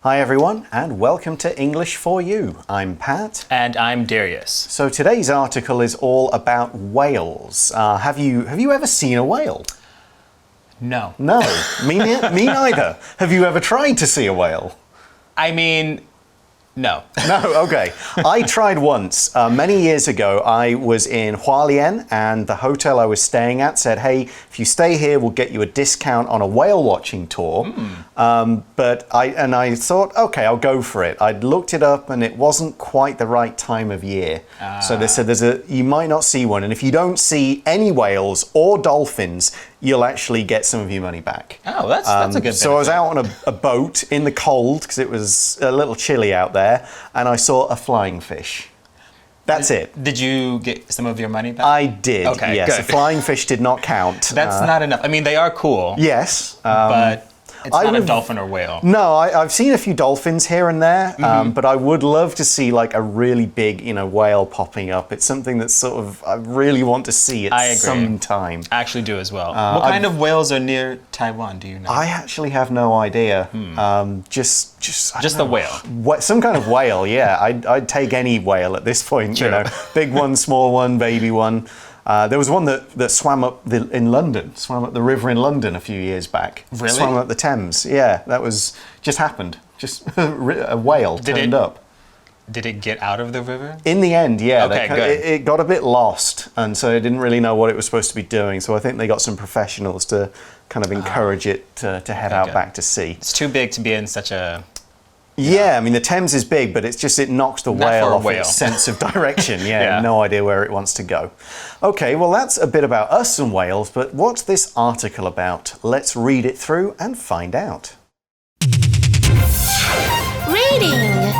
Hi everyone, and welcome to English for You. I'm Pat. And I'm Darius. So today's article is all about whales. Have you ever seen a whale? No. No, me neither. Have you ever tried to see a whale? I mean, no. No, okay. I tried once. Many years ago, I was in Hualien, and the hotel I was staying at said, hey, if you stay here, we'll get you a discount on a whale watching tour. But I thought, okay, I'll go for it. I'd looked it up, and it wasn't quite the right time of year. So they said you might not see one, and if you don't see any whales or dolphins, you'll actually get some of your money back. Oh, that's a good benefit. So I was out on a boat in the cold because it was a little chilly out there, and I saw a flying fish. That's it. Did you get some of your money back? I did, okay, yes. Good. A flying fish did not count. That's not enough. I mean, they are cool. Yes. But it's not a dolphin or whale. No, I've seen a few dolphins here and there, but I would love to see like a really big, whale popping up. It's something that's sort of, I really want to see at some time. I actually do as well. What kind of whales are near Taiwan, do you know? I actually have no idea. Just the whale. Some kind of whale, yeah. I'd take any whale at this point, True. Big one, small one, baby one. There was one that swam up in London, swam up the river in London a few years back. Really? Swam up the Thames. Yeah, that just happened. Just a whale turned up. Did it get out of the river? In the end, yeah. Okay, good. It got a bit lost, and so it didn't really know what it was supposed to be doing. So I think they got some professionals to kind of encourage it to head out back to sea. It's too big to be in such a... Yeah, I mean, the Thames is big, but it knocks the whale off its sense of direction. Yeah, no idea where it wants to go. Okay, well, that's a bit about us and whales, but what's this article about? Let's read it through and find out. Reading.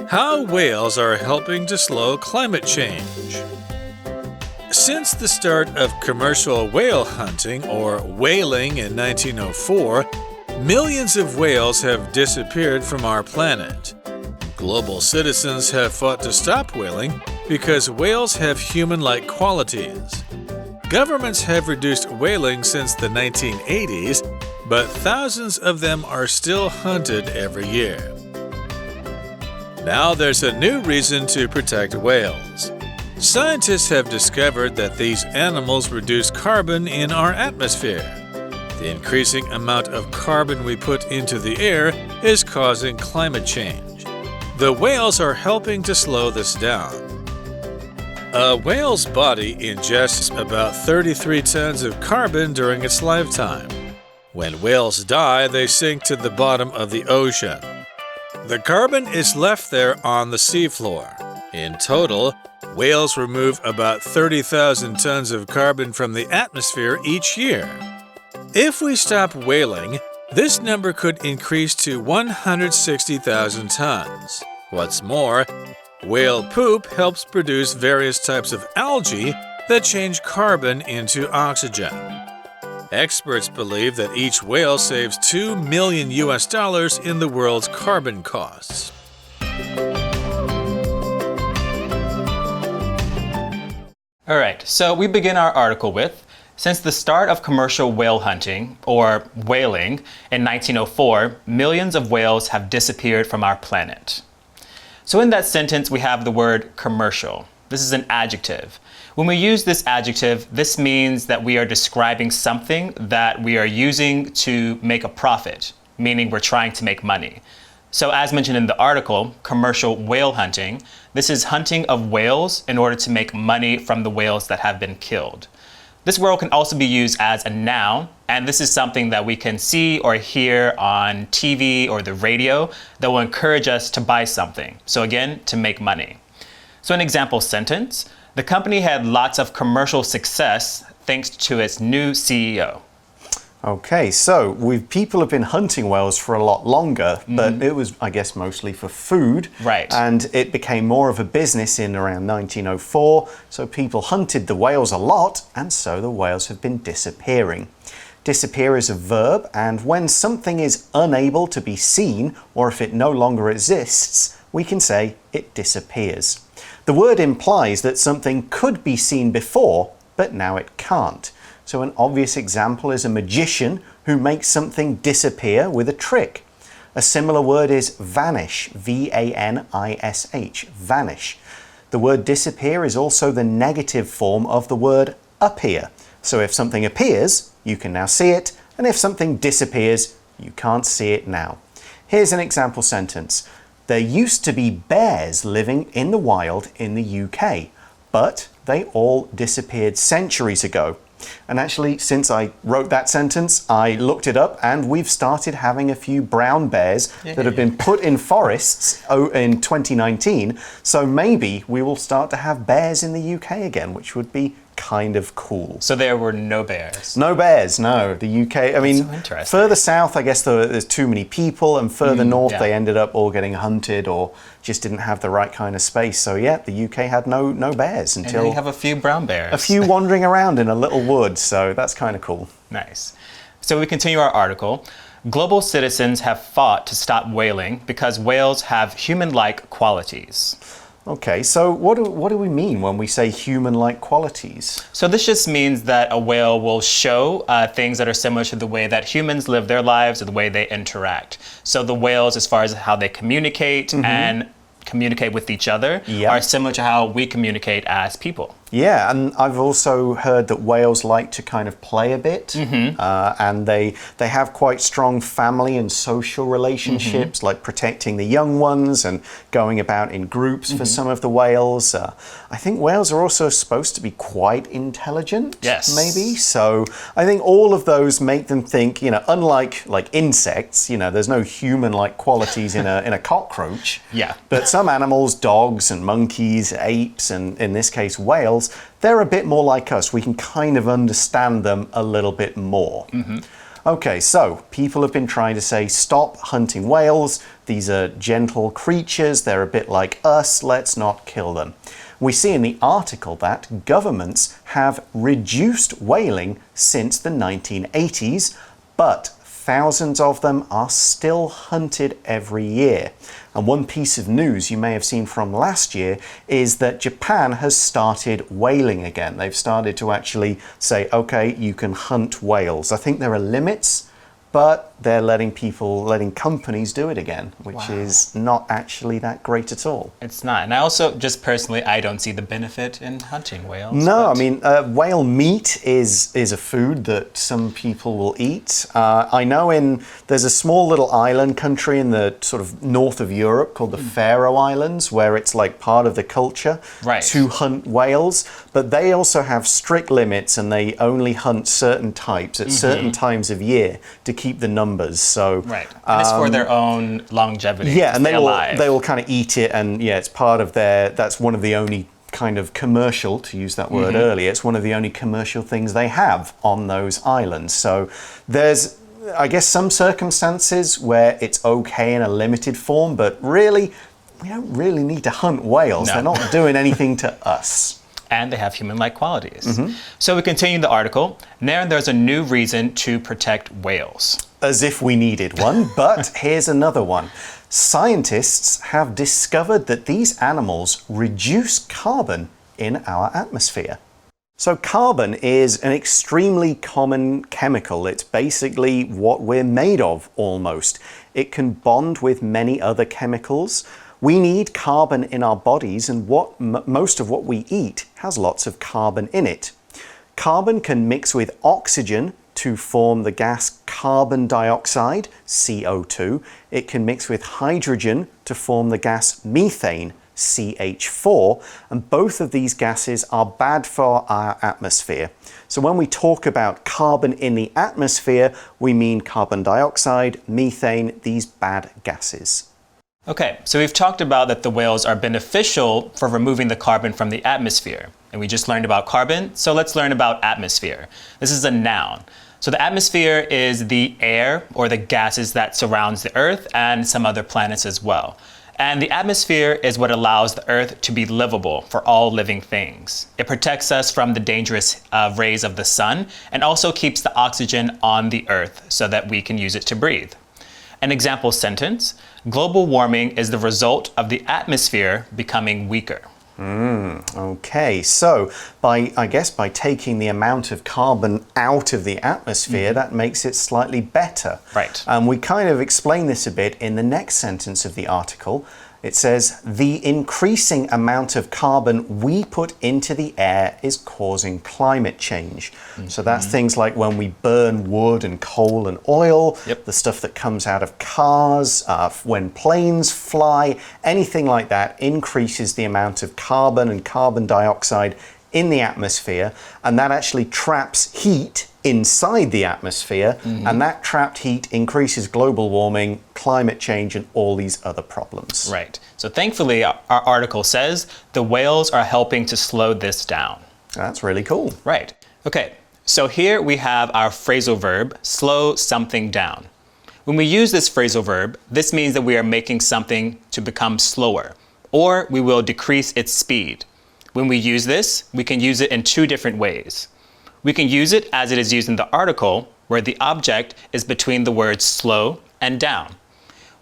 How whales are helping to slow climate change. Since the start of commercial whale hunting, or whaling, in 1904, millions of whales have disappeared from our planet. Global citizens have fought to stop whaling because whales have human-like qualities. Governments have reduced whaling since the 1980s, but thousands of them are still hunted every year. Now there's a new reason to protect whales. Scientists have discovered that these animals reduce carbon in our atmosphere. The increasing amount of carbon we put into the air is causing climate change. The whales are helping to slow this down. A whale's body ingests about 33 tons of carbon during its lifetime. When whales die, they sink to the bottom of the ocean. The carbon is left there on the seafloor. In total, whales remove about 30,000 tons of carbon from the atmosphere each year. If we stop whaling, this number could increase to 160,000 tons. What's more, whale poop helps produce various types of algae that change carbon into oxygen. Experts believe that each whale saves $2 million in the world's carbon costs. All right, so we begin our article with, since the start of commercial whale hunting, or whaling, in 1904, millions of whales have disappeared from our planet. So in that sentence, we have the word commercial. This is an adjective. When we use this adjective, this means that we are describing something that we are using to make a profit, meaning we're trying to make money. So as mentioned in the article, commercial whale hunting, this is hunting of whales in order to make money from the whales that have been killed. This word can also be used as a noun, and this is something that we can see or hear on TV or the radio that will encourage us to buy something. So again, to make money. So an example sentence, the company had lots of commercial success thanks to its new CEO. Okay, so people have been hunting whales for a lot longer, but it was, I guess, mostly for food. Right. And it became more of a business in around 1904, so people hunted the whales a lot, and so the whales have been disappearing. Disappear is a verb, and when something is unable to be seen, or if it no longer exists, we can say it disappears. The word implies that something could be seen before, but now it can't. So an obvious example is a magician who makes something disappear with a trick. A similar word is vanish, V-A-N-I-S-H, vanish. The word disappear is also the negative form of the word appear. So if something appears, you can now see it, and if something disappears, you can't see it now. Here's an example sentence. There used to be bears living in the wild in the UK, but they all disappeared centuries ago. And actually, since I wrote that sentence, I looked it up and we've started having a few brown bears that have been put in forests in 2019. So maybe we will start to have bears in the UK again, which would be kind of cool. So there were no bears? No bears, no. The UK, I mean, further south, I guess there's too many people, and further north, they ended up all getting hunted or just didn't have the right kind of space. So yeah, the UK had no bears until... And we have a few brown bears. A few wandering around in a little wood, so that's kind of cool. Nice. So we continue our article. Global citizens have fought to stop whaling because whales have human-like qualities. Okay, so what do we mean when we say human-like qualities? So this just means that a whale will show things that are similar to the way that humans live their lives or the way they interact. So the whales, as far as how they communicate and communicate with each other, are similar to how we communicate as people. Yeah, and I've also heard that whales like to kind of play a bit, and they have quite strong family and social relationships, like protecting the young ones and going about in groups for some of the whales. I think whales are also supposed to be quite intelligent, maybe. So I think all of those make them think, you know, unlike like insects, you know, there's no human-like qualities in a cockroach. Yeah. But some animals, dogs and monkeys, apes, and in this case whales, they're a bit more like us. We can kind of understand them a little bit more. Okay, so people have been trying to say, stop hunting whales. These are gentle creatures. They're a bit like us. Let's not kill them. We see in the article that governments have reduced whaling since the 1980s, but thousands of them are still hunted every year. And one piece of news you may have seen from last year is that Japan has started whaling again. They've started to actually say, okay, you can hunt whales. I think there are limits, but they're letting companies do it again, which is not actually that great at all. It's not. And I also, just personally, I don't see the benefit in hunting whales. No, I mean, whale meat is a food that some people will eat. I know there's a small little island country in the sort of north of Europe called the Faroe Islands, where it's like part of the culture to hunt whales. But they also have strict limits, and they only hunt certain types at certain times of year to keep the numbers. So and it's for their own longevity. Yeah, and they will kind of eat it, and it's part of that's one of the only kind of commercial, to use that word earlier, it's one of the only commercial things they have on those islands. So there's, I guess, some circumstances where it's okay in a limited form, but really, we don't really need to hunt whales. They're not doing anything to us. And they have human-like qualities. So we continue the article. Now there's a new reason to protect whales. As if we needed one, but here's another one. Scientists have discovered that these animals reduce carbon in our atmosphere. So carbon is an extremely common chemical. It's basically what we're made of, almost. It can bond with many other chemicals. We need carbon in our bodies, and most of what we eat has lots of carbon in it. Carbon can mix with oxygen to form the gas carbon dioxide, CO2. It can mix with hydrogen to form the gas methane, CH4, and both of these gases are bad for our atmosphere. So when we talk about carbon in the atmosphere, we mean carbon dioxide, methane, these bad gases. Okay, so we've talked about that the whales are beneficial for removing the carbon from the atmosphere. And we just learned about carbon, so let's learn about atmosphere. This is a noun. So the atmosphere is the air or the gases that surrounds the Earth and some other planets as well. And the atmosphere is what allows the Earth to be livable for all living things. It protects us from the dangerous rays of the sun and also keeps the oxygen on the Earth so that we can use it to breathe. An example sentence, global warming is the result of the atmosphere becoming weaker. Okay, so I guess by taking the amount of carbon out of the atmosphere, that makes it slightly better. Right. And we kind of explain this a bit in the next sentence of the article. It says, the increasing amount of carbon we put into the air is causing climate change. So that's things like when we burn wood and coal and oil, the stuff that comes out of cars, when planes fly, anything like that increases the amount of carbon and carbon dioxide in the atmosphere, and that actually traps heat inside the atmosphere, and that trapped heat increases global warming, climate change, and all these other problems. Right. So thankfully, our article says the whales are helping to slow this down. That's really cool. Right. Okay. So here we have our phrasal verb, slow something down. When we use this phrasal verb, this means that we are making something to become slower, or we will decrease its speed. When we use this, we can use it in two different ways. We can use it as it is used in the article, where the object is between the words slow and down.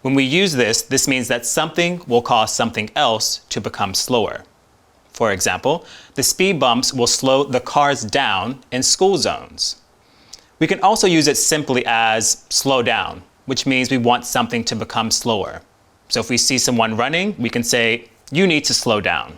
When we use this, this means that something will cause something else to become slower. For example, the speed bumps will slow the cars down in school zones. We can also use it simply as slow down, which means we want something to become slower. So if we see someone running, we can say, you need to slow down.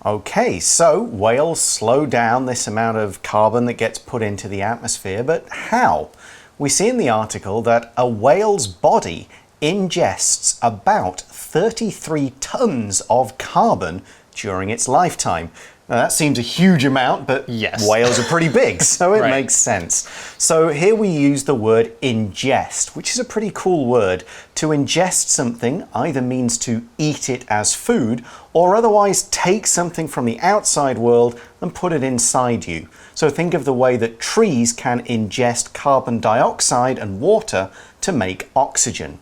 Okay, so whales slow down this amount of carbon that gets put into the atmosphere, but how? We see in the article that a whale's body ingests about 33 tons of carbon during its lifetime. Now, that seems a huge amount, but whales are pretty big, so it makes sense. So here we use the word ingest, which is a pretty cool word. To ingest something either means to eat it as food, or otherwise take something from the outside world and put it inside you. So think of the way that trees can ingest carbon dioxide and water to make oxygen.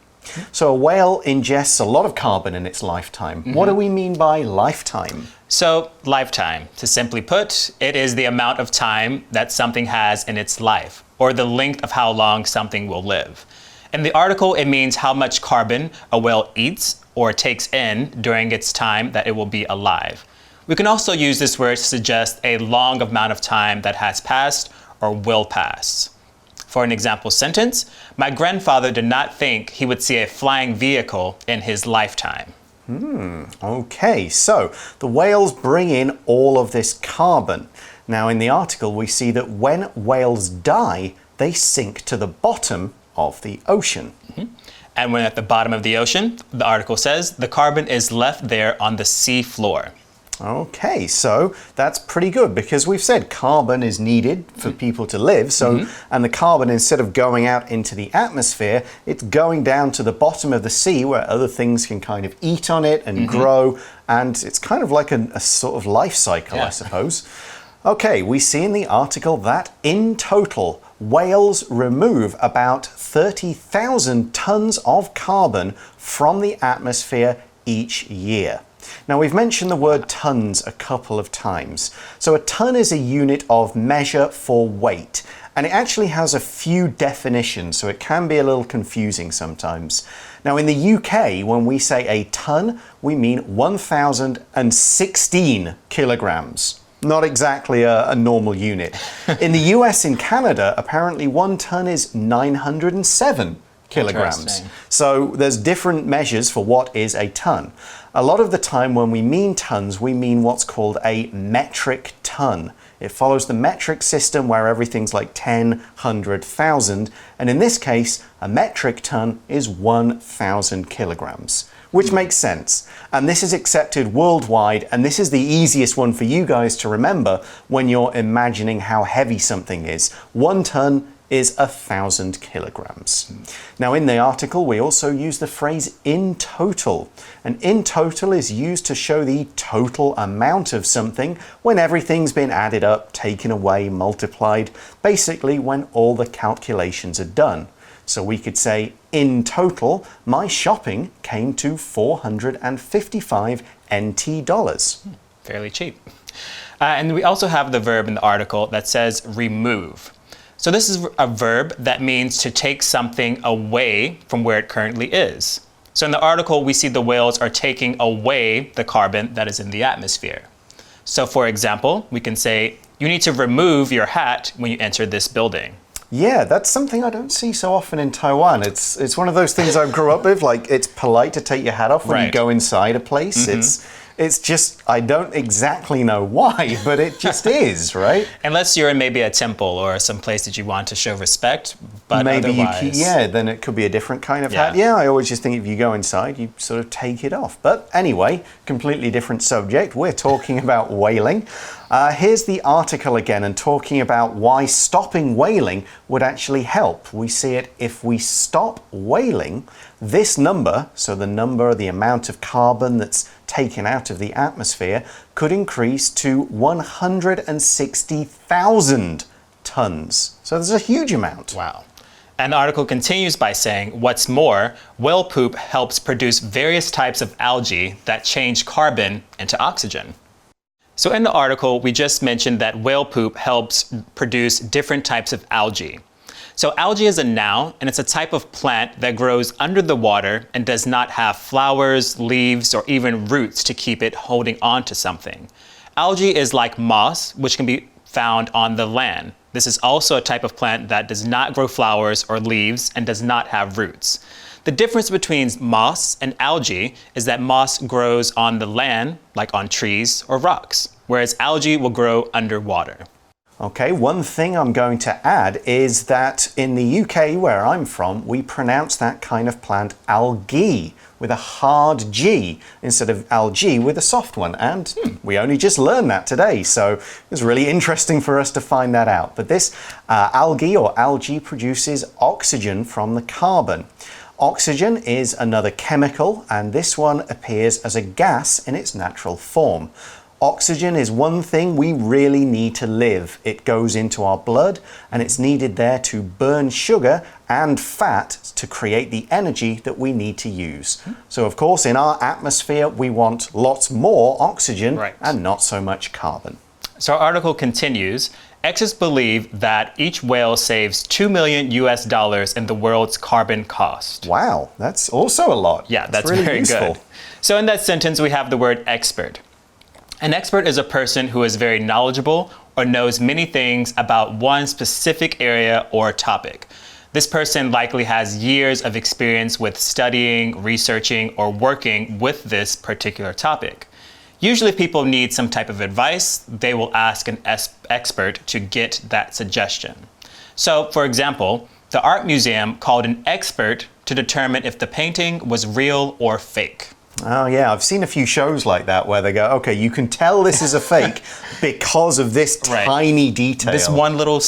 So a whale ingests a lot of carbon in its lifetime. What do we mean by lifetime? So, lifetime, to simply put, it is the amount of time that something has in its life, or the length of how long something will live. In the article, it means how much carbon a whale eats or takes in during its time that it will be alive. We can also use this word to suggest a long amount of time that has passed or will pass. For an example sentence, my grandfather did not think he would see a flying vehicle in his lifetime. Okay, so the whales bring in all of this carbon. Now in the article we see that when whales die, they sink to the bottom of the ocean. And when at the bottom of the ocean, the article says the carbon is left there on the sea floor. Okay, so that's pretty good because we've said carbon is needed for people to live. And the carbon, instead of going out into the atmosphere, it's going down to the bottom of the sea where other things can kind of eat on it and grow. And it's kind of like a sort of life cycle, I suppose. Okay, we see in the article that in total, whales remove about 30,000 tons of carbon from the atmosphere each year. Now, we've mentioned the word tons a couple of times. So a ton is a unit of measure for weight, and it actually has a few definitions, so it can be a little confusing sometimes. Now, in the UK, when we say a ton, we mean 1,016 kilograms. Not exactly a normal unit. In the US and Canada, apparently 1 ton is 907 kilograms. So there's different measures for what is a ton. A lot of the time when we mean tons, we mean what's called a metric ton. It follows the metric system where everything's like 10, 100, 1,000. And in this case, a metric ton is 1,000 kilograms, which makes sense. And this is accepted worldwide. And this is the easiest one for you guys to remember when you're imagining how heavy something is. 1 ton is 1,000 kilograms. Now in the article we also use the phrase in total, and in total is used to show the total amount of something when everything's been added up, taken away, multiplied, basically when all the calculations are done. So we could say, in total, my shopping came to 455 NT dollars. Fairly cheap. And we also have the verb in the article that says remove. So this is a verb that means to take something away from where it currently is. So in the article, we see the whales are taking away the carbon that is in the atmosphere. So for example, we can say, you need to remove your hat when you enter this building. Yeah, that's something I don't see so often in Taiwan. It's one of those things I grew up with, like it's polite to take your hat off when you go inside a place. It's just, I don't exactly know why, but it just is, right? Unless you're in maybe a temple or some place that you want to show respect, but maybe otherwise... then it could be a different kind of hat. Yeah, I always just think if you go inside, you sort of take it off. But anyway, completely different subject. We're talking about whaling. Here's the article again and talking about why stopping whaling would actually help. We see it if we stop whaling, this number, so the amount of carbon that's taken out of the atmosphere, could increase to 160,000 tons. So there's a huge amount. Wow. And the article continues by saying, what's more, whale poop helps produce various types of algae that change carbon into oxygen. So in the article, we just mentioned that whale poop helps produce different types of algae. So algae is a noun, and it's a type of plant that grows under the water and does not have flowers, leaves, or even roots to keep it holding on to something. Algae is like moss, which can be found on the land. This is also a type of plant that does not grow flowers or leaves and does not have roots. The difference between moss and algae is that moss grows on the land, like on trees or rocks, whereas algae will grow underwater. Okay, one thing I'm going to add is that in the UK, where I'm from, we pronounce that kind of plant algae with a hard G instead of algae with a soft one. And we only just learned that today, so it was really interesting for us to find that out. But this algae produces oxygen from the carbon. Oxygen is another chemical, and this one appears as a gas in its natural form. Oxygen is one thing we really need to live. It goes into our blood and it's needed there to burn sugar and fat to create the energy that we need to use. So of course in our atmosphere we want lots more oxygen and not so much carbon. So our article continues. Experts believe that each whale saves $2 million in the world's carbon cost. Wow, that's also a lot. Yeah, that's really very useful. good. So in that sentence we have the word expert. An expert is a person who is very knowledgeable or knows many things about one specific area or topic. This person likely has years of experience with studying, researching, or working with this particular topic. Usually if people need some type of advice, they will ask an expert to get that suggestion. So, for example, the art museum called an expert to determine if the painting was real or fake. Oh yeah, I've seen a few shows like that where they go, okay, you can tell this is a fake because of this tiny detail. This one little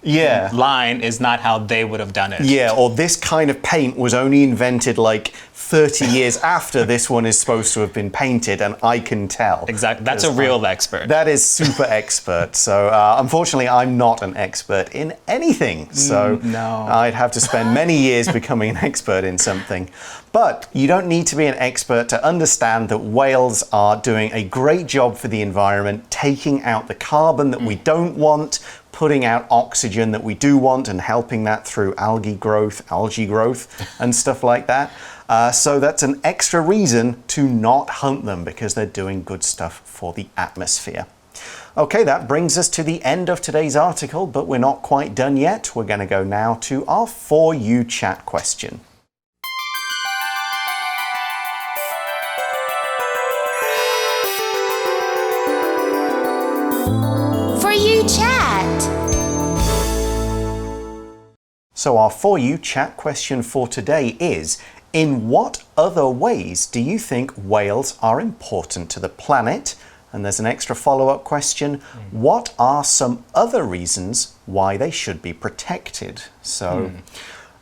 line is not how they would have done it. Yeah, or this kind of paint was only invented like 30 years after this one is supposed to have been painted, and I can tell. Exactly, that's a real expert. That is super expert. So unfortunately, I'm not an expert in anything. So I'd have to spend many years becoming an expert in something. But you don't need to be an expert to understand that whales are doing a great job for the environment, taking out the carbon that we don't want, putting out oxygen that we do want, and helping that through algae growth, and stuff like that. So that's an extra reason to not hunt them, because they're doing good stuff for the atmosphere. Okay, that brings us to the end of today's article, but we're not quite done yet. We're going to go now to our For You chat question. For You chat. So our For You chat question for today is, in what other ways do you think whales are important to the planet? And there's an extra follow-up question. What are some other reasons why they should be protected? So,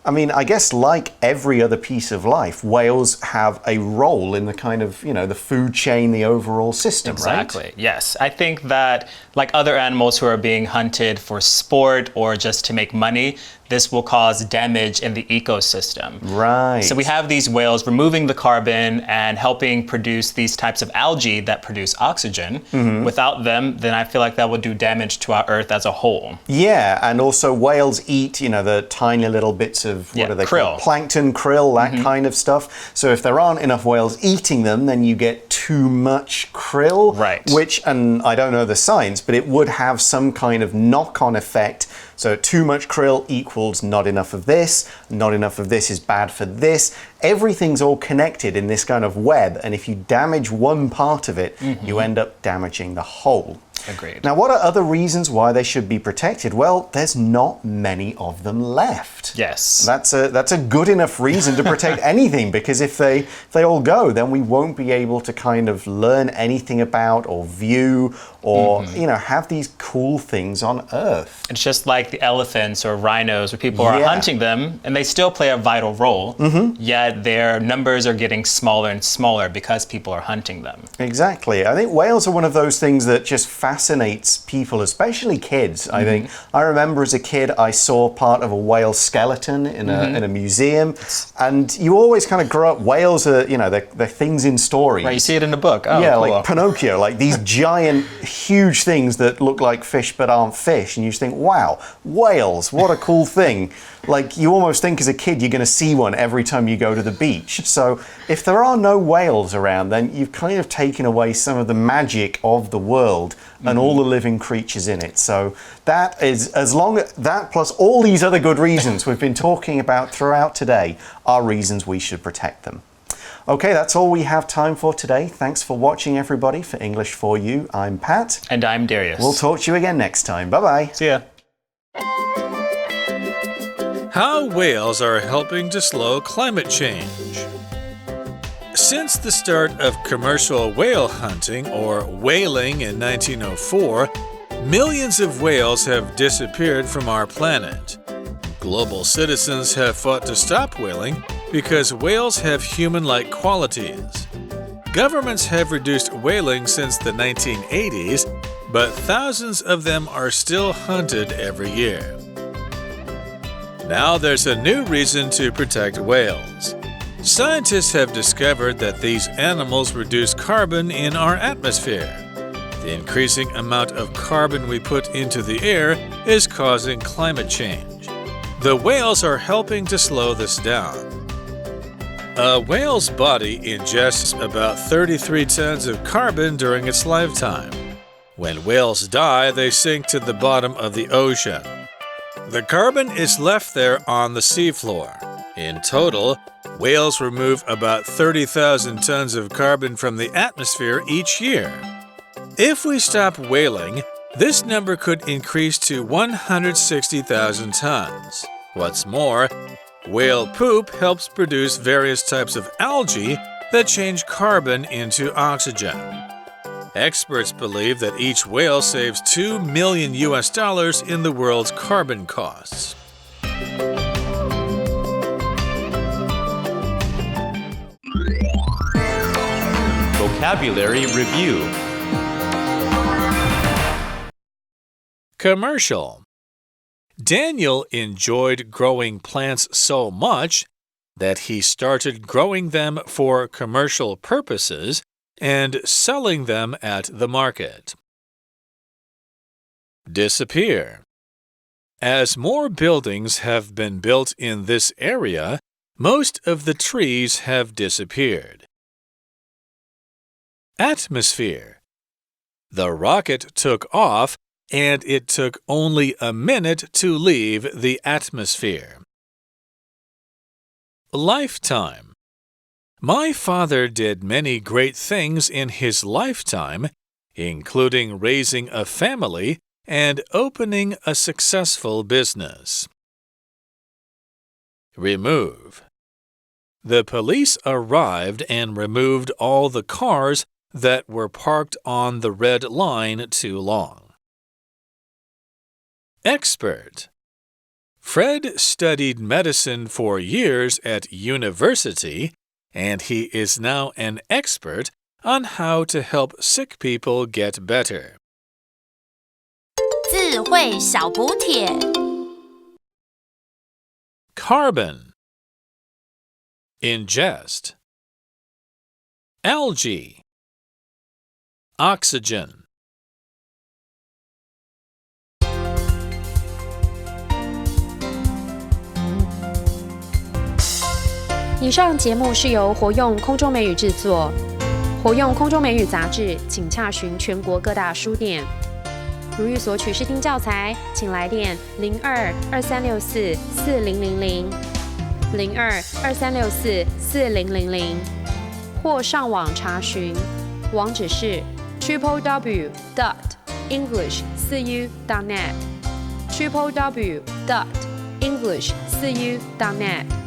I mean, I guess like every other piece of life, whales have a role in the kind of, the food chain, the overall system, right? Exactly, yes. I think that like other animals who are being hunted for sport or just to make money, this will cause damage in the ecosystem. Right. So we have these whales removing the carbon and helping produce these types of algae that produce oxygen. Without them, then I feel like that would do damage to our Earth as a whole. Yeah, and also whales eat, the tiny little bits of, what are they krill. called? Plankton, krill, that kind of stuff. So if there aren't enough whales eating them, then you get too much krill. Right. Which, and I don't know the science, but it would have some kind of knock-on effect. So too much krill equals not enough of this is bad for this. Everything's all connected in this kind of web, and if you damage one part of it, you end up damaging the whole. Agreed. Now, what are other reasons why they should be protected? Well, there's not many of them left. Yes. That's a good enough reason to protect anything, because if they all go, then we won't be able to kind of learn anything about or view or have these cool things on Earth. It's just like the elephants or rhinos where people are hunting them and they still play a vital role, yet their numbers are getting smaller and smaller because people are hunting them. Exactly. I think whales are one of those things that just fascinates people, especially kids. I think I remember as a kid I saw part of a whale skeleton in a museum, and you always kind of grow up, whales are, they're things in stories. Right, you see it in a book. Oh, yeah, cool. like Pinocchio, like these giant, huge things that look like fish but aren't fish, and you just think, wow, whales, what a cool thing. Like, you almost think as a kid you're going to see one every time you go to the beach. So if there are no whales around, then you've kind of taken away some of the magic of the world and all the living creatures in it. So that is, as long as that plus all these other good reasons we've been talking about throughout today are reasons we should protect them. Okay, that's all we have time for today. Thanks for watching, everybody. For English for You, I'm Pat. And I'm Darius. We'll talk to you again next time. Bye-bye. See ya. How whales are helping to slow climate change. Since the start of commercial whale hunting, or whaling, in 1904, millions of whales have disappeared from our planet. Global citizens have fought to stop whaling because whales have human-like qualities. Governments have reduced whaling since the 1980s, but thousands of them are still hunted every year. Now there's a new reason to protect whales. Scientists have discovered that these animals reduce carbon in our atmosphere. The increasing amount of carbon we put into the air is causing climate change. The whales are helping to slow this down. A whale's body ingests about 33 tons of carbon during its lifetime. When whales die, they sink to the bottom of the ocean. The carbon is left there on the seafloor. In total, whales remove about 30,000 tons of carbon from the atmosphere each year. If we stop whaling, this number could increase to 160,000 tons. What's more, whale poop helps produce various types of algae that change carbon into oxygen. Experts believe that each whale saves $2 million in the world's carbon costs. Vocabulary Review. Commercial. Daniel enjoyed growing plants so much that he started growing them for commercial purposes and selling them at the market. Disappear. As more buildings have been built in this area, most of the trees have disappeared. Atmosphere. The rocket took off, and it took only a minute to leave the atmosphere. Lifetime. My father did many great things in his lifetime, including raising a family and opening a successful business. Remove. The police arrived and removed all the cars that were parked on the red line too long. Expert. Fred studied medicine for years at university, and he is now an expert on how to help sick people get better. 智慧小补帖 carbon, ingest, algae, oxygen. 以上节目是由活用空中美语制作，活用空中美语杂志，请洽询全国各大书店。如欲索取试听教材，请来电02-2364-4000 02-2364-4000，或上网查询，网址是 www.english4u.net www.english4u.net